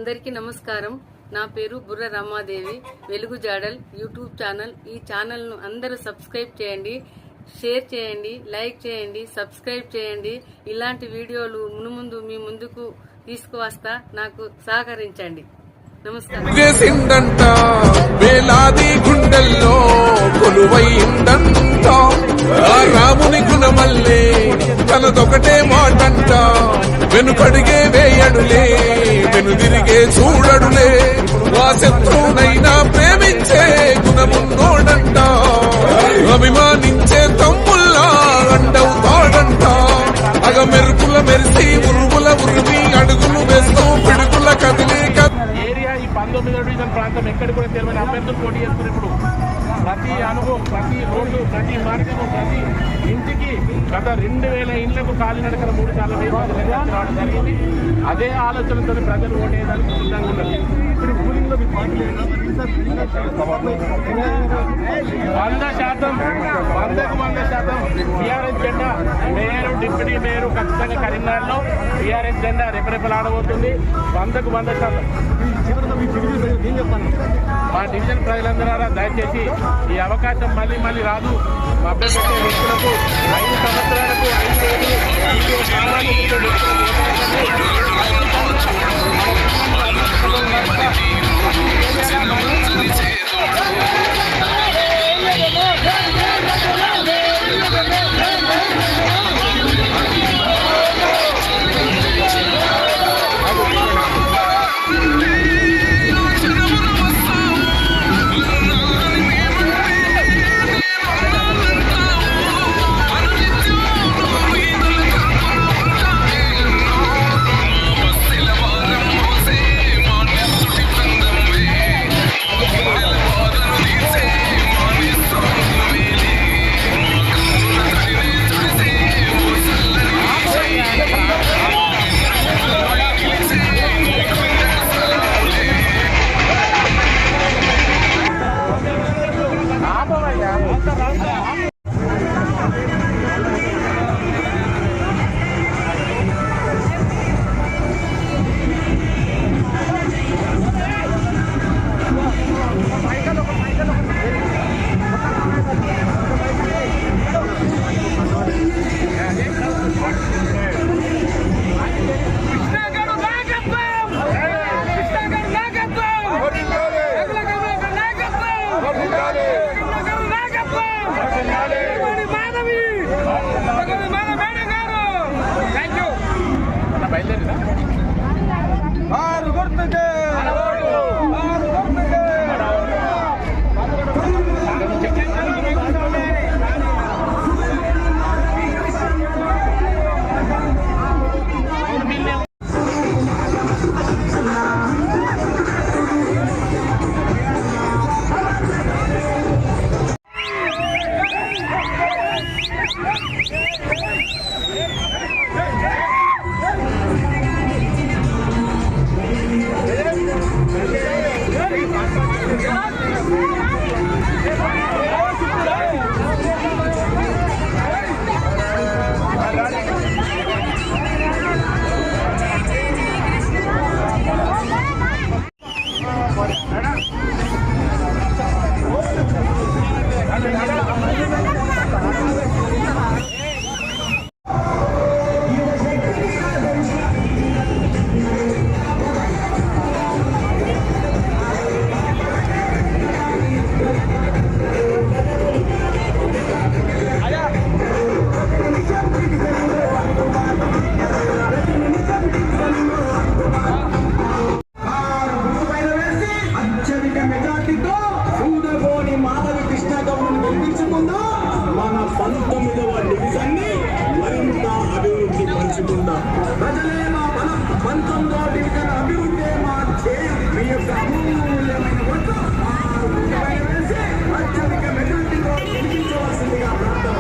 అందరికీ నమస్కారం. నా పేరు బుర్ర రమాదేవి. వెలుగు జాడల్ యూట్యూబ్ ఛానల్. ఈ ఛానల్ను అందరూ సబ్స్క్రైబ్ చేయండి, షేర్ చేయండి, లైక్ చేయండి, సబ్స్క్రైబ్ చేయండి. ఇలాంటి వీడియోలు మునుముందు మీ ముందుకు తీసుకువస్తా. నాకు సహకరించండి. నమస్కారం. వేలాది గుండెల్లో కొలువైందంట రాముని గుణమల్లే తనదొకటే మాటంట. వెనుకడిగే వేయడులే, వెనుదిరిగే చూడడులే, ఆ శత్రువునైనా ప్రేమించే గుణమున్నోడంట. అభిమానించే తమ్ముల్లా అండవుతాడంట. అగ మెరుపుల మెరిసి ఉరుముల ఉరిమి అడుగులు వేస్తూ పిడుగుల కదిలే ఏరియా ఈ 19వ డివిజన్ ప్రాంతం ఎక్కడ కూడా తెలియని అభ్యర్థులు పోటీ చేస్తున్నారు. ఇప్పుడు ప్రతి అనుభవం, ప్రతి రోడ్డు, ప్రతి మార్గము, ప్రతి ఇంటికి గత 2000 ఇండ్లకు కాలినడకల 3 సార్లు రావడం జరిగింది. అదే ఆలోచనతో ప్రజలు ఓటేయడానికి సిద్ధంగా ఉన్నారు. ఇప్పుడు రూలింగ్ లో 100% టీఆర్ఎస్ జెండా మేయర్, డిప్యూటీ మేయర్ ఖచ్చితంగా కరీంనగర్లో టీఆర్ఎస్ జెండా రెపరెపలాడబోతుంది. 100%. మా డివిజన్ ప్రజలందరూ దయచేసి ఈ అవకాశం మళ్ళీ మళ్ళీ రాదు. అభ్యర్థి వ్యక్తులకు 5 సంవత్సరాలకు 5 ఏళ్ళు ప్రజలే మా బలం. 19వ డివిజన్ అభివృద్ధి మా ధ్యేయం. మీ యొక్క అమూల్యమైన ఓట్లు వేసి అత్యధిక మెజార్టీతో గెలిపించవలసిందిగా ప్రార్థన.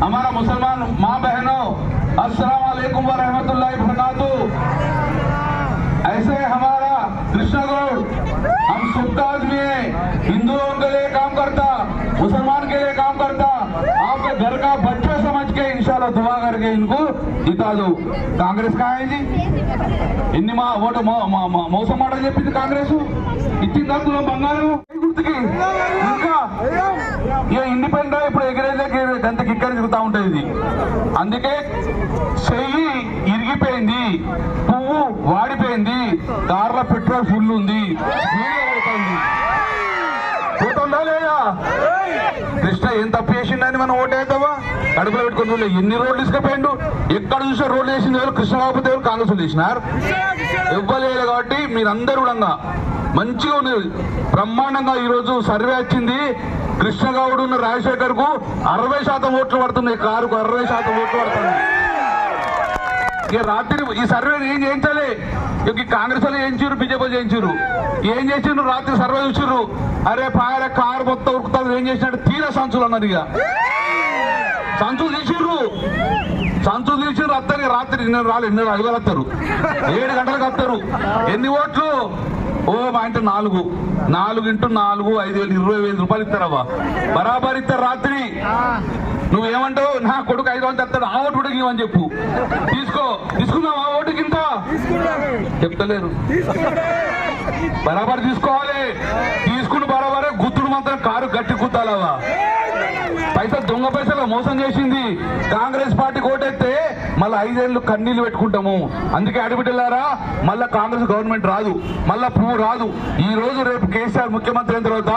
हमारा मुसलमान माँ बहनों अस्सलाम वालेकुम व रहमतुल्लाहि व बरकातुहू। ऐसे हमारा कृष्णा गौड़ हम सबका आदमी है, हिंदुओं के लिए काम करता, मुसलमान के लिए काम करता, आपके घर का बच्चा समझ के इंशाल्लाह दुआ करके इनको जिता दो। कांग्रेस कहाँ है जी? इन्नी ఓటు మోసం మాట చెప్పింది కాంగ్రెస్, ఇచ్చిందా తులం బంగారం గుర్తుకి? ఇంకా ఇండిపెండెంట్ ఇప్పుడు ఎగిరేదే గంత కిక్కర తిరుగుతా ఉంటుంది ఇది. అందుకే చెయ్యి ఇరిగిపోయింది, పువ్వు వాడిపోయింది, కార్లో పెట్రోల్ ఫుల్ ఉంది, పోతుందా లేదా? కృష్ణ ఏం తప్పు చేసిండని మనం ఓటేద్దామా? కడుపులో పెట్టుకుని ఎన్ని రోడ్లు తీసుకుపోయిండు, ఎక్కడ చూసా రోడ్లు వేసింది ఎవరు? కృష్ణ కాకపోతే ఎవరు? కాంగ్రెస్ చేసినారు, ఇవ్వలేదు. కాబట్టి మీరందరూ కూడా మంచిగా ఉన్నది, బ్రహ్మాండంగా ఈరోజు సర్వే వచ్చింది. కృష్ణ గౌడ్ ఉన్న రాజశేఖర్ కు 60% ఓట్లు పడుతున్నాయి, కారుకు 60% ఓట్లు పడుతున్నాయి. ఇక రాత్రి ఈ సర్వే ఏం చేయించాలి? ఇక కాంగ్రెస్ వాళ్ళు చేయించారు, బీజేపీ చేయించారు. ఏం చేసిండ్రు? రాత్రి సర్వే చూసారు, అరే పాయర కారు మొత్తం ఉరుకుతారు, ఏం చేసినట్టు తీర సంచులు అన్నారు. ఇక సంచులు తీసిర్రు, సంచులు తీసిర్రు. అత్తరు రాత్రి నిన్న రాళ్ళు 5 వేలు వస్తారు, 7 గంటలకు వస్తారు. ఎన్ని ఓట్లు? ఓ మా ఇంటి 4 x 4 5,000 20,000 రూపాయలు ఇస్తారవ్వా, బరాబర్ ఇస్తారు. రాత్రి నువ్వేమంటావు? నా కొడుకు 500 తెస్తాడు, ఆ ఓటు కూడా అని చెప్పు. తీసుకుందాం ఆ ఓటు కింద చెప్తలేరు. బరాబర్ తీసుకోవాలి, తీసుకుని బరాబరే గుర్తుడు మాత్రం కారు గట్టి గుద్దాలవా. పైసలు దొంగ పైసలు మోసం చేసింది కాంగ్రెస్ పార్టీ ఓటేస్తే మళ్ళీ 5 ఏళ్ళు కన్నీళ్లు పెట్టుకుంటాము. అందుకే అడిబిడ్డలారా, మళ్ళా కాంగ్రెస్ గవర్నమెంట్ రాదు, మళ్ళా పువ్వు రాదు. ఈ రోజు రేపు కేసీఆర్ ముఖ్యమంత్రి అయిన తర్వాత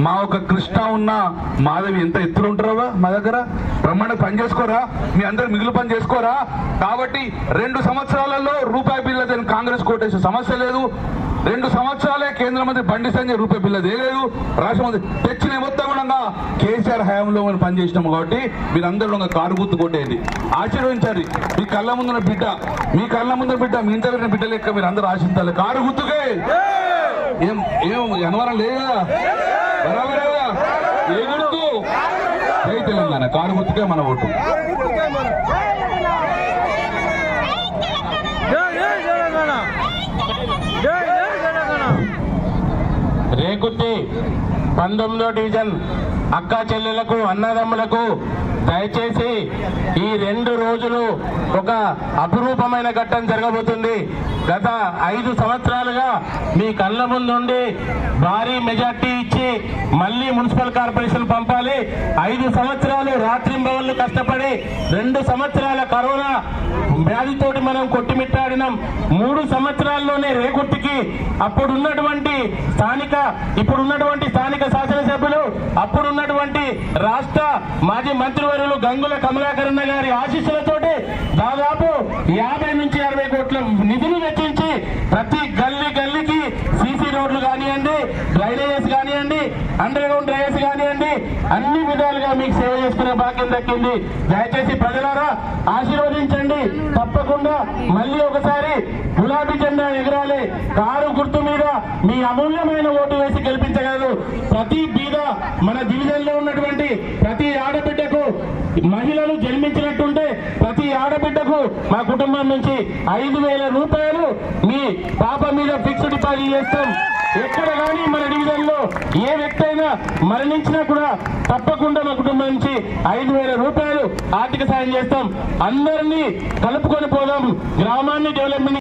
మా ఒక కృష్ణ ఉన్న మాధవి ఎంత ఎత్తులు ఉంటారా మా దగ్గర? బ్రహ్మాండ పని చేసుకోరా, మీ అందరు మిగులు పని చేసుకోరా? కాబట్టి 2 సంవత్సరాలలో రూపాయి బిల్ల కాంగ్రెస్ కోటేసే సమస్య లేదు. 2 సంవత్సరాలే కేంద్ర మంత్రి బండి సంజయ్ రూపాయి బిల్ల తేలేదు, రాష్ట్ర మంత్రి తెచ్చిన మొత్తం కూడా కేసీఆర్ హయాంలో మనం పనిచేసినాము. కాబట్టి మీరందరూ కారు గుర్తు కొట్టేయండి, ఆశీర్వదించాలి. మీ కళ్ళ ముందున్న బిడ్డ, మీ కళ్ళ ముందున్న బిడ్డ, మీ ఇంత పెట్టిన బిడ్డ లెక్క మీరు అందరూ ఆశించాలి. కారు గుర్తుకే ఏం అనవరం లేదా? బరాబరేగా ఏ గుర్తు? జై తెలంగాణ. కారు గుర్తుకే మన ఓటు. రేకుర్తి 19వ డివిజన్ అక్కా చెల్లెలకు, అన్నదమ్ములకు దయచేసి ఈ 2 రోజులు ఒక అపురూపమైన ఘట్టం జరగబోతుంది. గత 5 సంవత్సరాలుగా మీ కళ్ళ ముందుండి భారీ మెజార్టీ ఇచ్చి మళ్ళీ మున్సిపల్ కార్పొరేషన్ పంపాలి. 5 సంవత్సరాలు రాత్రింబవళ్లు కష్టపడి 2 సంవత్సరాల కరోనా వ్యాధితోటి మనం కొట్టిమిట్టాడినాం. 3 సంవత్సరాల్లోనే రేకుర్తికి ఇప్పుడున్నటువంటి స్థానిక శాసనసభ్యులు, అప్పుడున్నటువంటి రాష్ట్ర మాజీ మంత్రివర్యులు గంగుల కమలాకరణ గారి ఆశీస్సులతోటి దాదాపు 50 నుంచి 60 కోట్ల నిధులు వెచ్చించి ప్రతి గల్లీకి సీసీ రోడ్లు కానివ్వండి, డ్రైనేజెస్ కానివ్వండి, అండర్ గ్రౌండ్ డ్రైనేజ్ కానివ్వండి, అన్ని విధాలుగా మీకు సేవ చేసుకునే భాగ్యం దక్కింది. దయచేసి ప్రజలారా ఆశీర్వదించండి. తప్పకుండా మళ్ళీ ఒకసారి గులాబీ జెండా ఎగరాలి. కారు గుర్తు మీద మీ అమూల్యమైన ఓటు వేసి గెలిపించగలరు. ప్రతి బీద మన డివిజన్ లో ఉన్నటువంటి ప్రతి ఆడబిడ్డకు మహిళలు జన్మించినట్టుంటే ప్రతి ఆడబిడ్డకు మా కుటుంబం నుంచి 5,000 రూపాయలు మీ పాప మీద ఫిక్స్డ్ డిపాజిట్ చేస్తాం. ఎక్కడ కానీ మన డివిజన్ లో ఏ వ్యక్తి అయినా మరణించినా కూడా తప్పకుండా మా కుటుంబం నుంచి 5,000 రూపాయలు ఆర్థిక సాయం చేస్తాం. అందరినీ కలుపుకొని పోదాం, గ్రామాన్ని డెవలప్మెంట్